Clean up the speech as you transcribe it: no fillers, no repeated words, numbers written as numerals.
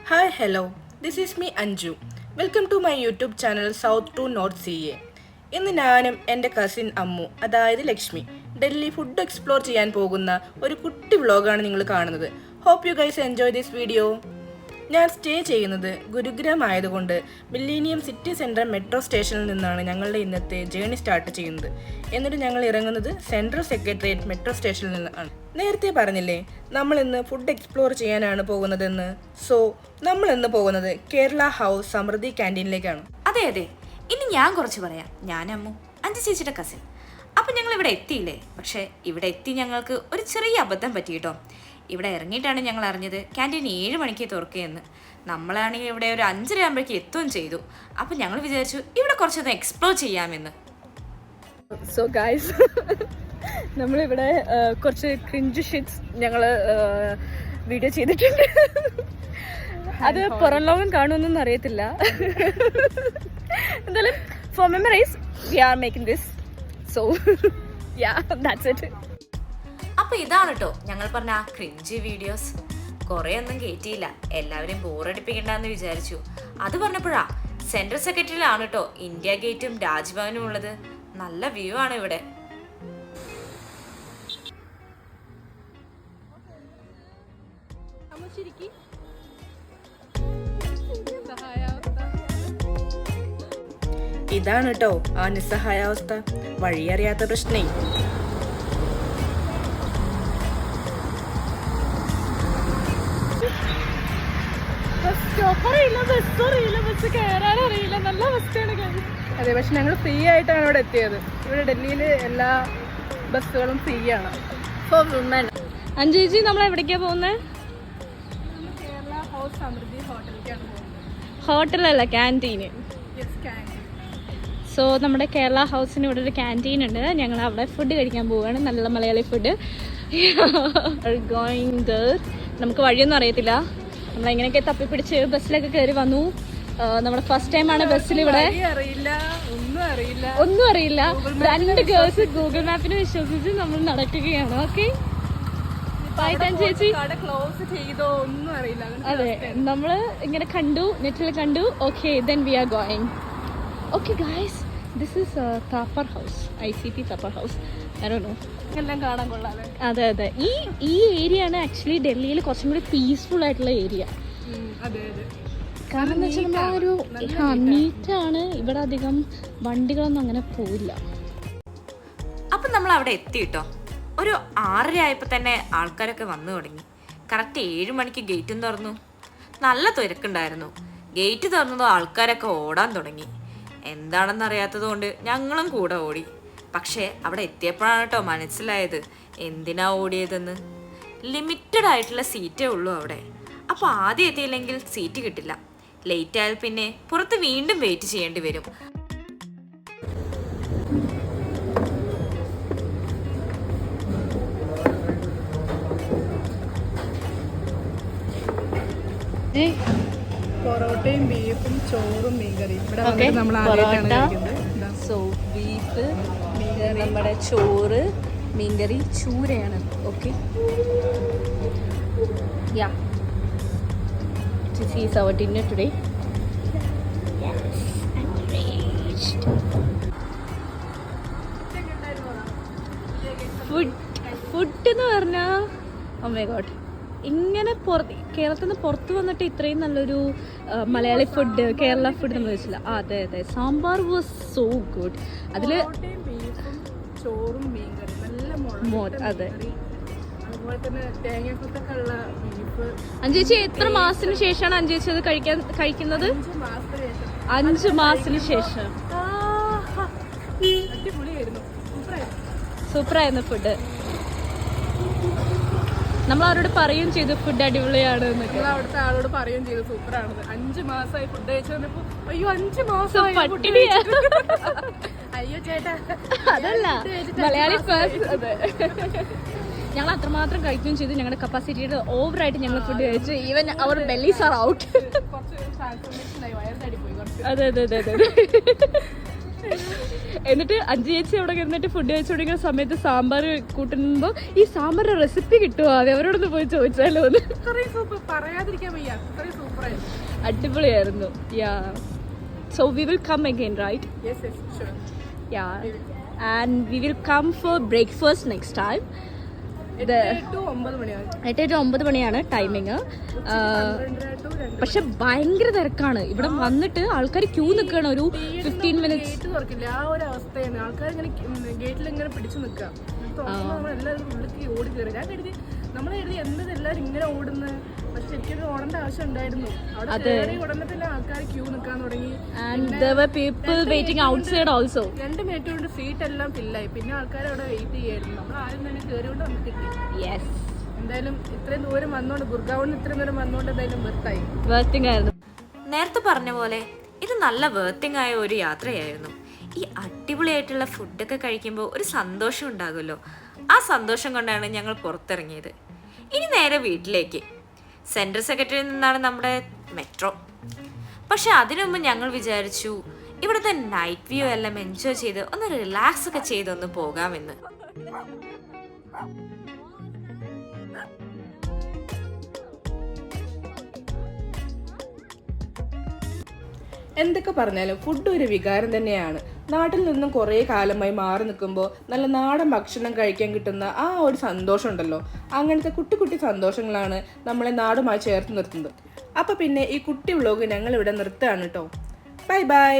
Hi, hello. This is me Anju. Welcome to my YouTube channel south to north C A. ഇന്ന് ഞാനും എൻ്റെ cousin Ammu, അതായത് Lakshmi, Delhi food explore ചെയ്യാൻ പോകുന്ന ഒരു കുട്ടി വ്ളോഗാണ് നിങ്ങൾ കാണുന്നത്. Hope you guys enjoy this video. ഞാൻ സ്റ്റേ ചെയ്യുന്നത് ഗുരുഗ്രാം ആയതുകൊണ്ട് മില്ലേനിയം സിറ്റി സെൻട്രൽ മെട്രോ സ്റ്റേഷനിൽ നിന്നാണ് ഞങ്ങളുടെ ഇന്നത്തെ ജേണി സ്റ്റാർട്ട് ചെയ്യുന്നത്. എന്നിട്ട് ഞങ്ങൾ ഇറങ്ങുന്നത് സെൻട്രൽ സെക്രട്ടേറിയറ്റ് മെട്രോ സ്റ്റേഷനിൽ നിന്നാണ്. നേരത്തെ പറഞ്ഞില്ലേ നമ്മൾ ഇന്ന് ഫുഡ് എക്സ്പ്ലോർ ചെയ്യാനാണ് പോകുന്നതെന്ന്. സോ നമ്മൾ ഇന്ന് പോകുന്നത് കേരള ഹൗസ് സമൃദ്ധി ക്യാൻറ്റീനിലേക്കാണ്. അതെ അതെ, ഇനി ഞാൻ കുറച്ച് പറയാം. ഞാൻ അമ്മു, അഞ്ചു ചേച്ചിയുടെ കസിൻ. അപ്പം ഞങ്ങൾ ഇവിടെ എത്തിയില്ലേ, പക്ഷേ ഇവിടെ എത്തി ഞങ്ങൾക്ക് ഒരു ചെറിയ അബദ്ധം പറ്റിയിട്ടോ. ഇവിടെ ഇറങ്ങിയിട്ടാണ് ഞങ്ങൾ അറിഞ്ഞത് ക്യാൻറ്റീൻ 7 മണിക്ക് തുറക്കുകയെന്ന്. നമ്മളാണെങ്കിൽ ഇവിടെ ഒരു 5:30 ആകുമ്പോഴേക്ക് എത്തുകയും ചെയ്തു. അപ്പം ഞങ്ങൾ വിചാരിച്ചു ഇവിടെ കുറച്ചൊന്ന് എക്സ്പ്ലോർ ചെയ്യാമെന്ന്. സോ ഗായ്സ്, നമ്മളിവിടെ കുറച്ച് ക്രിഞ്ച് ഷിറ്റ്സ് ഞങ്ങൾ വീഡിയോ ചെയ്തിട്ടുണ്ട്. അത് പുറം ലോകം കാണുമെന്നൊന്നും അറിയത്തില്ല. എന്തായാലും for memories we are making this. So yeah, that's it. അപ്പോൾ ഇതാണ് കേട്ടോ ഞങ്ങൾ പറഞ്ഞ ആ ക്രിഞ്ചി വീഡിയോസ്. കുറേ ഒന്നും കയറ്റിയില്ല, എല്ലാവരെയും ബോറടിപ്പിക്കണ്ടെന്ന് വിചാരിച്ചു. അത് പറഞ്ഞപ്പോഴാ സെൻട്രൽ സെക്രട്ടറിയിലാണ് കേട്ടോ ഇന്ത്യ ഗേറ്റും രാജ്ഭവനും ഉള്ളത്. നല്ല വ്യൂ ആണ് ഇവിടെ. ഇതാണ് കേട്ടോ ആ നിസ്സഹായാവസ്ഥ, വഴിയറിയാത്ത പ്രശ്നേ. അതെ, പക്ഷെ ഞങ്ങൾ ഫ്രീ ആയിട്ടാണ് ഇവിടെ എത്തിയത്. ഇവിടെ ഡൽഹിയിൽ എല്ലാ ബസ്സുകളും ഫ്രീ ആണ് ഫോർ വുമൻ. അഞ്ജുജി, നമ്മൾ എവിടേക്കാ പോകുന്നത്? കേരള ഹൗസ് സമൃദ്ധി ഹോട്ടലിലേക്കാണ് പോകുന്നത്. ഹോട്ടലല്ല, ക്യാൻറ്റീന്. സോ നമ്മുടെ കേരള ഹൗസിന് ഇവിടെ ഒരു ക്യാൻറ്റീൻ ഉണ്ട്. ഞങ്ങൾ അവിടെ ഫുഡ് കഴിക്കാൻ പോവുകയാണ്, നല്ല മലയാളി ഫുഡ്. Going there. നമുക്ക് വഴിയൊന്നും അറിയത്തില്ല, നമ്മളെങ്ങനെയൊക്കെ തപ്പിപ്പിടിച്ച് ബസ്സിലൊക്കെ കയറി വന്നു. നമ്മുടെ ഫസ്റ്റ് ടൈമാണ് ബസ്സിൽ ഇവിടെ. ഒന്നും അറിയില്ല. 2 ഗേൾസ് ഗൂഗിൾ മാപ്പിനെ വിശ്വസിച്ച് നമ്മൾ നടക്കുകയാണ്. ഓക്കെ, ചേച്ചി. അതെ, നമ്മള് ഇങ്ങനെ കണ്ടു, നെറ്റിൽ കണ്ടു. Okay, then we are going. Okay guys, this is Thapar house, ICT Thapar house. എല്ലാം കാണാൻ കൊള്ളാതെ. അതെ അതെ, ഈ ഏരിയ ആണ് ആക്ച്വലി ഡൽഹിയിൽ കുറച്ചും കൂടി പീസ്ഫുൾ ആയിട്ടുള്ള ഏരിയ. കാരണം എന്താ വെച്ചാൽ നമ്മളൊരു നീറ്റാണ് ഇവിടെ, അധികം വണ്ടികളൊന്നും അങ്ങനെ പോവില്ല. അപ്പം നമ്മൾ അവിടെ എത്തിയിട്ടോ. ഒരു 6:30 ആയപ്പോൾ തന്നെ ആൾക്കാരൊക്കെ വന്നു തുടങ്ങി. കറക്റ്റ് 7 മണിക്ക് ഗേറ്റും തുറന്നു. നല്ല തിരക്കുണ്ടായിരുന്നു. ഗേറ്റ് തുറന്നതോ ആൾക്കാരൊക്കെ ഓടാൻ തുടങ്ങി. എന്താണെന്നറിയാത്തത് കൊണ്ട് ഞങ്ങളും കൂടെ ഓടി. പക്ഷേ അവിടെ എത്തിയപ്പോഴാണ് കേട്ടോ മനസ്സിലായത് എന്തിനാ ഓടിയതെന്ന്. ലിമിറ്റഡ് ആയിട്ടുള്ള സീറ്റേ ഉള്ളൂ അവിടെ. അപ്പോൾ ആദ്യം എത്തിയില്ലെങ്കിൽ സീറ്റ് കിട്ടില്ല. ലേറ്റ് ആയാൽ പിന്നെ പുറത്ത് വീണ്ടും വെയിറ്റ് ചെയ്യേണ്ടി വരും. പൊറോട്ടയും ബീഫും ചോറും മീൻകറിയും. സോ ബീഫ്, നമ്മുടെ ചോറ്, മീൻകറി, ചൂരയാണ്. Okay, yeah, this is our dinner today. Yes, I'm reached. Food എന്ന് പറഞ്ഞാൽ ഓ മൈ ഗോഡ്, ഇങ്ങനെ കേരളത്തിൽ നിന്ന് പുറത്ത് വന്നിട്ട് ഇത്രയും നല്ലൊരു മലയാളി ഫുഡ്, കേരള ഫുഡ് നമ്മൾ വെച്ചില്ല. അതെ അതെ, സാമ്പാർ വാസ് സോ ഗുഡ്. അതിൽ ചോറും മീൻകറി, നല്ല അതെ. അതുപോലെ തന്നെ തേങ്ങക്കൊത്തൊക്കെ ഉള്ള ബീഫ്. അഞ്ചേച്ചി എത്ര മാസത്തിന് ശേഷമാണ് അഞ്ചേച്ചി അത് കഴിക്കുന്നത്? 5 മാസത്തിന് ശേഷം. അടിപൊളിയായിരുന്നു, സൂപ്പറായിരുന്നു ഫുഡ്. നമ്മൾ അവരോട് പറയുകയും ചെയ്തു ഫുഡ് അടിപൊളിയാണ് എന്നൊക്കെ. അവിടുത്തെ ആളോട് പറയുകയും ചെയ്തു സൂപ്പറാണെന്ന്. 5 മാസമായി ഫുഡ് കഴിച്ചു വന്നപ്പോ അയ്യോ 5 മാസം അയ്യോ ചേട്ടാ, അതല്ല മലയാളി ഫസ്റ്റ്. അതെ, ഞങ്ങൾ അത്രമാത്രം കഴിക്കുകയും ചെയ്തു. ഞങ്ങളുടെ കപ്പാസിറ്റിയുടെ ഓവറായിട്ട് ഞങ്ങൾ ഫുഡ് കഴിച്ചു. Even our bellies are out. അതെ അതെ അതെ അതെ. എന്നിട്ട് അഞ്ചു ചേച്ചി അവിടെ ഇരുന്നിട്ട് ഫുഡ് കഴിച്ചുകൊണ്ടിരിക്കുന്ന സമയത്ത് സാമ്പാർ കൂട്ടുമ്പോൾ ഈ സാമ്പാറിന്റെ റെസിപ്പി കിട്ടുമോ അതെ അവരോടൊന്ന് പോയി ചോദിച്ചാലോ എന്ന്. പറയാതിരിക്കാൻ വയ്യ, അത്രയും സൂപ്പറായിരുന്നു. അടിപൊളിയായിരുന്നു. Yeah so we will come again right? Yes yes sure. Yeah and we will come for breakfast next time. 8 to 9 മണിയാണ്. 8 to 9 മണിയാണ് ടൈമിങ്. പക്ഷെ ഭയങ്കര തിരക്കാണ് ഇവിടെ വന്നിട്ട്. ആൾക്കാർ ക്യൂ നിൽക്കുകയാണ് ഒരു 15 മിനിറ്റ്സ്. ഗേറ്റ് തുറക്കില്ല, ആ ഒരു അവസ്ഥയാണ്. ആൾക്കാർ ഇങ്ങനെ ഗേറ്റിൽ ഇങ്ങനെ പിടിച്ചു നിൽക്കുക. നമ്മളെല്ലാവരും ഉള്ളിലേക്ക് ഓടി കയറി. ഞാൻ കരുതി എന്നത് എല്ലാവരും ഇങ്ങനെ ഓടുന്നത്, പക്ഷെ ശരിക്കും ഓടേണ്ട ആവശ്യം ഉണ്ടായിരുന്നു. അവിടെ ഉടനെ തന്നെ ആൾക്കാർ ക്യൂ നിൽക്കാൻ തുടങ്ങി. And there were people waiting outside also. 2 minute കൊണ്ട് സീറ്റ് എല്ലാം ഫില്ലായി. പിന്നെ ആൾക്കാർ അവിടെ വെയിറ്റ് ചെയ്യായിരുന്നു. നമ്മൾ ആരും തന്നെ കയറിയോണ്ട് നമുക്ക് കിട്ടി. Yes. എന്തായാലും ഇത്രയും ദൂരം വന്നോണ്ട്, ഗുർഗാവിന് ഇത്രയും ദൂരം വന്നോണ്ട് എന്തായാലും വെർത്തായി. Worthing ആയിരുന്നു. നേരത്തെ പറഞ്ഞ പോലെ ഇത് നല്ല വേർത്തിങ് ആയ ഒരു യാത്രയായിരുന്നു. ഈ അടിപൊളിയായിട്ടുള്ള ഫുഡൊക്കെ കഴിക്കുമ്പോൾ ഒരു സന്തോഷം ഉണ്ടാകുമല്ലോ. ആ സന്തോഷം കൊണ്ടാണ് ഞങ്ങൾ പുറത്തിറങ്ങിയത്. ഇനി നേരെ വീട്ടിലേക്ക്. സെൻട്രൽ സെക്രട്ടറിയിൽ നിന്നാണ് നമ്മുടെ മെട്രോ. പക്ഷെ അതിനു മുമ്പ് ഞങ്ങൾ വിചാരിച്ചു ഇവിടുത്തെ നൈറ്റ് വ്യൂ എല്ലാം എൻജോയ് ചെയ്ത് ഒന്ന് റിലാക്സ് ഒക്കെ ചെയ്തൊന്ന് പോകാമെന്ന്. എന്തൊക്കെ പറഞ്ഞാലും ഫുഡ് ഒരു വികാരം തന്നെയാണ്. നാട്ടിൽ നിന്നും കുറേ കാലമായി മാറി നിൽക്കുമ്പോൾ നല്ല നാടൻ ഭക്ഷണം കഴിക്കാൻ കിട്ടുന്ന ആ ഒരു സന്തോഷം ഉണ്ടല്ലോ, അങ്ങനത്തെ കുട്ടി കുട്ടി സന്തോഷങ്ങളാണ് നമ്മളെ നാടുമായി ചേർത്ത് നിർത്തുന്നത്. അപ്പോൾ പിന്നെ ഈ കുട്ടി വ്ളോഗ് ഞങ്ങൾ ഇവിടെ നിർത്തുകയാണ് കേട്ടോ. Bye bye.